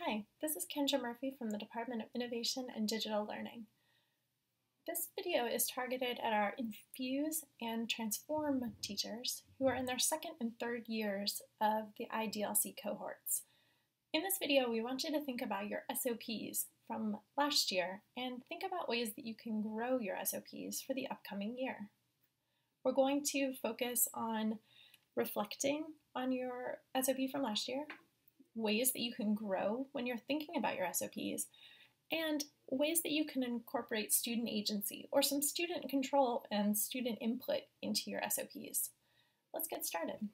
Hi, this is Kendra Murphy from the Department of Innovation and Digital Learning. This video is targeted at our Infuse and Transform teachers who are in their second and third years of the IDLC cohorts. In this video, we want you to think about your SOPs from last year and think about ways that you can grow your SOPs for the upcoming year. We're going to focus on reflecting on your SOP from last year, ways that you can grow when you're thinking about your SOPs, and ways that you can incorporate student agency or some student control and student input into your SOPs. Let's get started.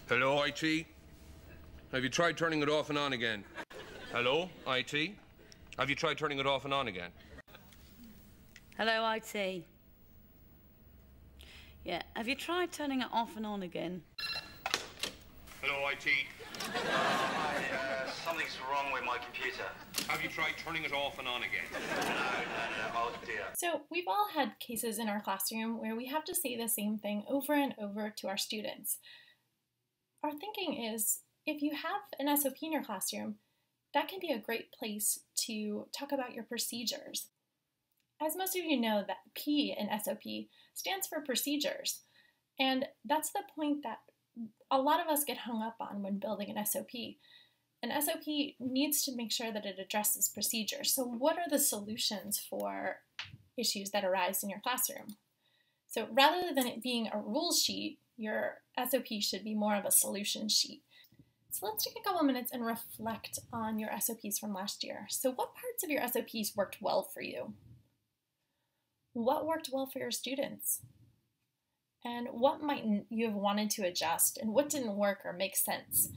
Hello, IT? Have you tried turning it off and on again? Hello, IT? Have you tried turning it off and on again? Hello, IT. Yeah, have you tried turning it off and on again? Hello, IT? Something's wrong with my computer. Have you tried turning it off and on again? No, oh dear. So we've all had cases in our classroom where we have to say the same thing over and over to our students. Our thinking is, if you have an SOP in your classroom, that can be a great place to talk about your procedures. As most of you know, that P in SOP stands for procedures, and that's the point that a lot of us get hung up on when building an SOP. An SOP needs to make sure that it addresses procedures. So what are the solutions for issues that arise in your classroom? So rather than it being a rules sheet, your SOP should be more of a solution sheet. So let's take a couple minutes and reflect on your SOPs from last year. So what parts of your SOPs worked well for you? What worked well for your students? And what might you have wanted to adjust, and what didn't work or make sense?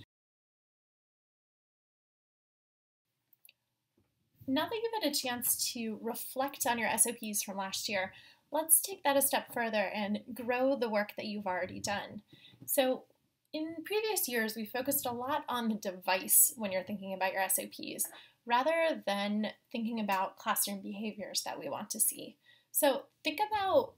Now that you've had a chance to reflect on your SOPs from last year, let's take that a step further and grow the work that you've already done. So in previous years, we focused a lot on the device when you're thinking about your SOPs, rather than thinking about classroom behaviors that we want to see. So think about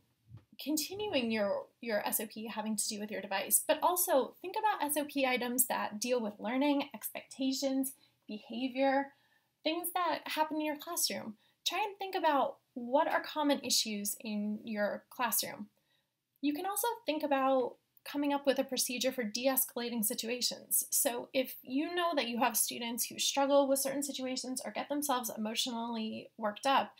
continuing your SOP having to do with your device, but also think about SOP items that deal with learning, expectations, behavior, things that happen in your classroom. Try and think about what are common issues in your classroom. You can also think about coming up with a procedure for de-escalating situations. So if you know that you have students who struggle with certain situations or get themselves emotionally worked up,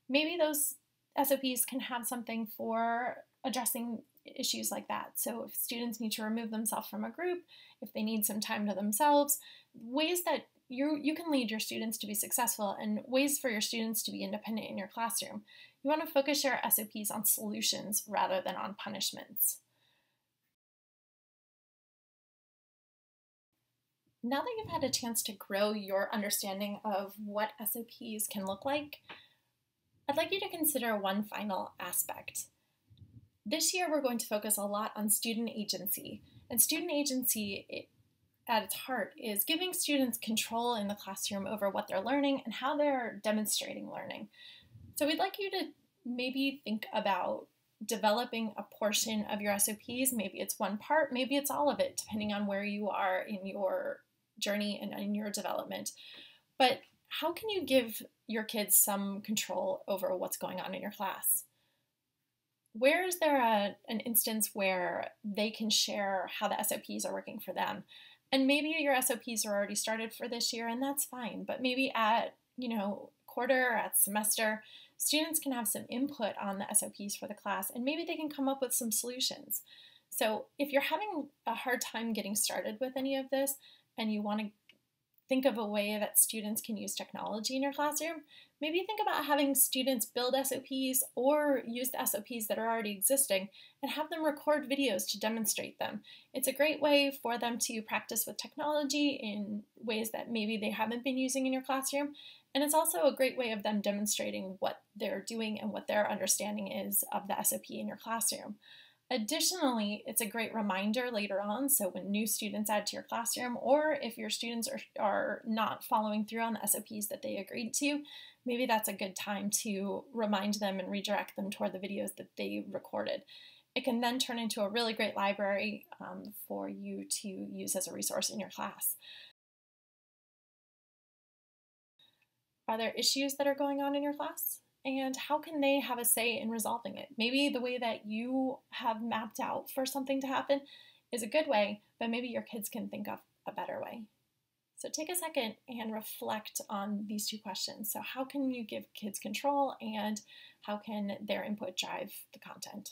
maybe those SOPs can have something for addressing issues like that. So if students need to remove themselves from a group, if they need some time to themselves, ways that you can lead your students to be successful and ways for your students to be independent in your classroom. You want to focus your SOPs on solutions rather than on punishments. Now that you've had a chance to grow your understanding of what SOPs can look like, I'd like you to consider one final aspect. This year we're going to focus a lot on student agency, and student agency at its heart is giving students control in the classroom over what they're learning and how they're demonstrating learning. So we'd like you to maybe think about developing a portion of your SOPs. Maybe it's one part, maybe it's all of it, depending on where you are in your journey and in your development. But how can you give your kids some control over what's going on in your class? Where is there an instance where they can share how the SOPs are working for them? And maybe your SOPs are already started for this year, and that's fine. But maybe at quarter or at semester, students can have some input on the SOPs for the class, and maybe they can come up with some solutions. So if you're having a hard time getting started with any of this, and you want to think of a way that students can use technology in your classroom, maybe think about having students build SOPs or use the SOPs that are already existing and have them record videos to demonstrate them. It's a great way for them to practice with technology in ways that maybe they haven't been using in your classroom. And it's also a great way of them demonstrating what they're doing and what their understanding is of the SOP in your classroom. Additionally, it's a great reminder later on, so when new students add to your classroom, or if your students are not following through on the SOPs that they agreed to, maybe that's a good time to remind them and redirect them toward the videos that they recorded. It can then turn into a really great library for you to use as a resource in your class. Are there issues that are going on in your class? And how can they have a say in resolving it? Maybe the way that you have mapped out for something to happen is a good way, but maybe your kids can think of a better way. So take a second and reflect on these two questions. So how can you give kids control, and how can their input drive the content?